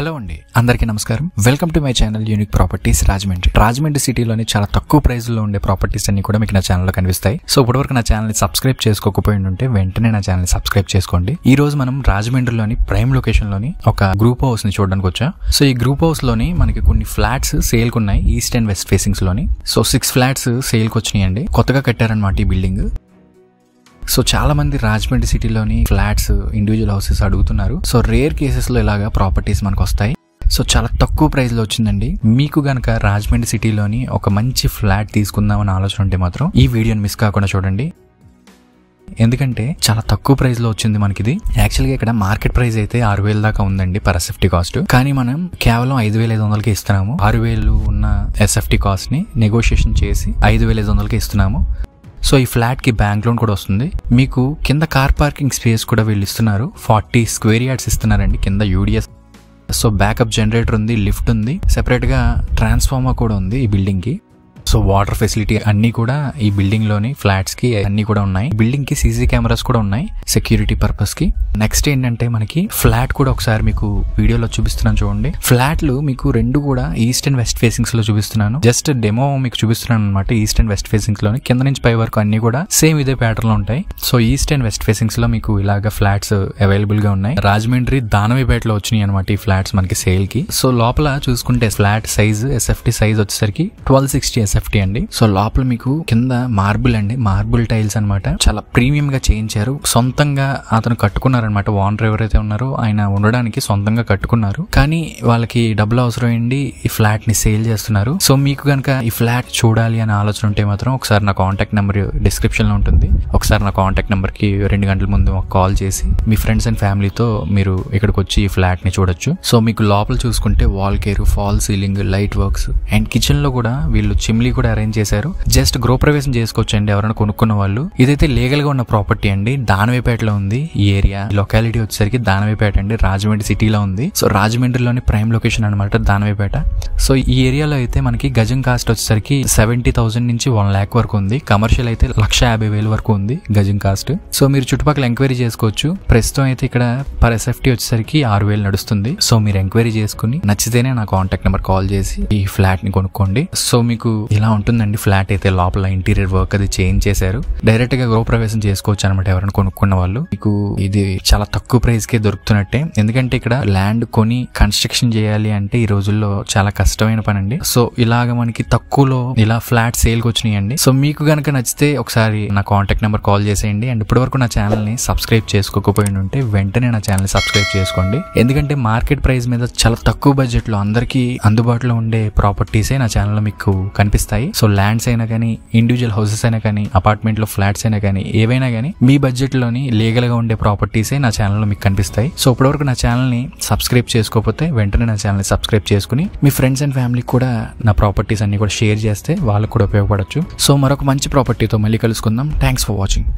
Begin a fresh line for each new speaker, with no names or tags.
Hello అండి, అందరికీ నమస్కారం. Welcome to my channel unique properties Rajahmundry సిటీలోని చాలా తక్కువ ప్రైస్ లో ఉండే ప్రాపర్టీస్ అన్ని కూడా మీకు నా ఛానల్లో కనిపిస్తాయి. సో ఇప్పటివరకు నా ఛానల్ ని సబ్స్క్రైబ్ చేసుకోకపోయి ఉంటే వెంటనే నా ఛానల్ ని సబ్స్క్రైబ్ చేసుకోండి. ఈ రోజు మనం రాజమండ్రిలోని ప్రైమ్ లొకేషన్ లోని ఒక గ్రూప్ హౌస్ ని చూడడానికి వచ్చాం. సో ఈ గ్రూప్ హౌస్ లోని మనకి కొన్ని ఫ్లాట్స్ సేల్ కు ఉన్నాయి, ఈస్ట్ అండ్ వెస్ట్ ఫేసింగ్స్ లోని. సో 6 ఫ్లాట్స్ సేల్ కు వచ్చినాయండి, కొత్తగా కట్టారనమాట ఈ బిల్డింగ్. సో చాలా మంది రాజమండ్రి సిటీలోని ఫ్లాట్స్, ఇండివిజువల్ హౌసెస్ అడుగుతున్నారు. సో రేర్ కేసెస్ లో ఇలాగా ప్రాపర్టీస్ మనకు వస్తాయి. సో చాలా తక్కువ ప్రైస్ లో వచ్చిందండి. మీకు గనక రాజమండ్రి సిటీలోని ఒక మంచి ఫ్లాట్ తీసుకుందామని ఆలోచన ఉంటే మాత్రం ఈ వీడియోని మిస్ కాకుండా చూడండి. ఎందుకంటే చాలా తక్కువ ప్రైస్ లో వచ్చింది మనకి ఇది. యాక్చువల్గా ఇక్కడ మార్కెట్ ప్రైస్ అయితే 6,000 దాకా ఉందండి పర్ ఎస్ఎఫ్టీ కాస్ట్. కానీ మనం కేవలం 5,500కి ఇస్తున్నాము. 6,000 ఉన్న ఎస్ఎఫ్టీ కాస్ట్ ని నెగోషియేషన్ చేసి 5,500కి ఇస్తున్నాము. సో ఈ ఫ్లాట్ కి బ్యాంక్ లోన్ కూడా వస్తుంది. మీకు కింద కార్ పార్కింగ్ స్పేస్ కూడా వీళ్ళు ఇస్తున్నారు. 40 స్క్వేర్ యార్డ్స్ ఇస్తున్నారండి కింద యూడిఎస్. సో బ్యాకప్ జనరేటర్ ఉంది, లిఫ్ట్ ఉంది, సెపరేట్ గా ట్రాన్స్ఫార్మర్ కూడా ఉంది ఈ బిల్డింగ్ కి. సో వాటర్ ఫెసిలిటీ అన్ని కూడా ఈ బిల్డింగ్ లోని ఫ్లాట్స్ కి అన్ని కూడా ఉన్నాయి. బిల్డింగ్ కి సీసీ కెమెరాస్ కూడా ఉన్నాయి సెక్యూరిటీ పర్పస్ కి. నెక్స్ట్ ఏంటంటే మనకి ఫ్లాట్ కూడా ఒకసారి మీకు వీడియోలో చూపిస్తున్నాను చూడండి. ఫ్లాట్లు మీకు రెండు కూడా ఈస్ట్ అండ్ వెస్ట్ ఫేసింగ్స్ లో చూపిస్తున్నాను. జస్ట్ డెమో మీకు చూపిస్తున్నాను అనమాట. ఈస్ట్ అండ్ వెస్ట్ ఫేసింగ్స్ లోని కింద నుంచి పై వరకు అన్ని కూడా సేమ్ ఇదే ప్యాటర్న్ లో ఉంటాయి. So east and west facings లో మీకు ఇలాగా ఫ్లాట్స్ అవైలబుల్ గా ఉన్నాయి. రాజమండ్రి దానవిపేటలో వచ్చినాయి అనమాట ఈ ఫ్లాట్స్ మనకి సేల్ కి. సో లోపల చూసుకుంటే ఫ్లాట్ సైజ్ ఎస్ఎఫ్టీ సైజ్ వచ్చేసరికి 1260 ఎస్ఎఫ్టీ అండి. సో లోపల మీకు కింద మార్బుల్ అండి, మార్బుల్ టైల్స్ అనమాట. చాలా ప్రీమియం గా చేయించారు. సొంతంగా అతను కట్టుకున్నారనమాట. ఓనర్ ఎవరైతే ఉన్నారో ఆయన ఉండడానికి సొంతంగా కట్టుకున్నారు. కానీ వాళ్ళకి డబ్బులు అవసరం అయింది, ఈ ఫ్లాట్ ని సేల్ చేస్తున్నారు. సో మీకు గనక ఈ ఫ్లాట్ చూడాలి అని ఆలోచన ఉంటే మాత్రం ఒకసారి నా కాంటాక్ట్ నెంబర్ డిస్క్రిప్షన్ లో ఉంటుంది. ఒకసారి నా కాంటాక్ట్ నెంబర్ కి 2 గంటల ముందు కాల్ చేసి మీ ఫ్రెండ్స్ అండ్ ఫ్యామిలీతో మీరు ఇక్కడికి వచ్చి ఈ ఫ్లాట్ ని చూడొచ్చు. సో మీకు లోపల చూసుకుంటే wall care, fall ceiling, light works and kitchen లో కూడా వీళ్ళు చిమ్లీ కూడా అరేంజ్ చేశారు. జస్ట్ గృహప్రవేశం చేసుకోవచ్చు అండి ఎవరైనా కొనుక్కున్న వాళ్ళు. ఇదైతే లీగల్ గా ఉన్న ప్రాపర్టీ అండి. దానవిపేటలో ఉంది ఈ ఏరియా. లొకాలిటీ వచ్చేసరికి దానవిపేట అండి, రాజమండ్రి సిటీలో ఉంది. సో రాజమండ్రిలోని ప్రైమ్ లొకేషన్ అనమాట దానవిపేట. సో ఈ ఏరియాలో అయితే మనకి గజం కాస్ట్ వచ్చేసరికి 70,000 నుంచి 1 lakh వరకు ఉంది. కమర్షియల్ అయితే 1,50,000 వరకు ఉంది గజం కాస్ట్. సో మీరు చుట్టుపక్కల ఎంక్వైరీ చేసుకోవచ్చు. ప్రస్తుతం అయితే ఇక్కడ పర్ ఎస్ఎఫ్టీ వచ్చేసరికి 6,000 నడుస్తుంది. సో మీరు ఎంక్వైరీ చేసుకుని నచ్చితేనే నా కాంటాక్ట్ నెంబర్ కాల్ చేసి ఈ ఫ్లాట్ ని కొనుక్కోండి. సో మీకు ఇలా ఉంటుందండి ఫ్లాట్ అయితే. లోపల ఇంటీరియర్ వర్క్ అది చేంజ్ చేశారు. డైరెక్ట్ గా గృహప్రవేశం చేసుకోవచ్చు అనమాట ఎవరైనా కొనుక్కున్న వాళ్ళు. మీకు ఇది చాలా తక్కువ ప్రైస్ కే దొరుకుతున్నట్టే. ఎందుకంటే ఇక్కడ ల్యాండ్ కొని కన్స్ట్రక్షన్ చేయాలి అంటే ఈ రోజుల్లో చాలా కష్టమైన పని అండి. సో ఇలాగ మనకి తక్కువలో ఇలా ఫ్లాట్ సేల్ కి వచ్చినాయండి. సో మీకు గనక నచ్చితే ఒకసారి నా కాంటాక్ట్ నెంబర్ కాల్ చేసేయండి. అండ్ ఇప్పటి వరకు నా ఛానల్ ని సబ్స్క్రైబ్ చేసుకోకపోయి ఉంటే వెంటనే నా ఛానల్ ని సబ్స్క్రైబ్ చేసుకోండి. ఎందుకంటే మార్కెట్ ప్రైస్ మీద చాలా తక్కువ బడ్జెట్ లో అందరికీ అందుబాటులో ఉండే ప్రాపర్టీసే నా ఛానల్ లో మీకు కనిపిస్తాయి. సో ల్యాండ్స్ అయినా కానీ, ఇండివిజువల్ హౌసెస్ అయినా కానీ, అపార్ట్మెంట్ లో ఫ్లాట్స్ అయినా కానీ, ఏవైనా కానీ మీ బడ్జెట్ లోని లీగల్ గా ఉండే ప్రాపర్టీసే నా ఛానల్ లో మీకు కనిపిస్తాయి. సో ఇప్పటివరకు నా ఛానల్ ని సబ్స్క్రైబ్ చేసుకోకపోతే వెంటనే నా ఛానల్ ని సబ్స్క్రైబ్ చేసుకుని మీ ఫ్రెండ్స్ అండ్ ఫ్యామిలీకి కూడా నా ప్రాపర్టీస్ అన్ని కూడా షేర్ చేస్తే వాళ్ళకు కూడా ఉపయోగపడచ్చు. సో మరొక మంచి ప్రాపర్టీతో మళ్ళీ కలుసుకుందాం. Thanks for watching.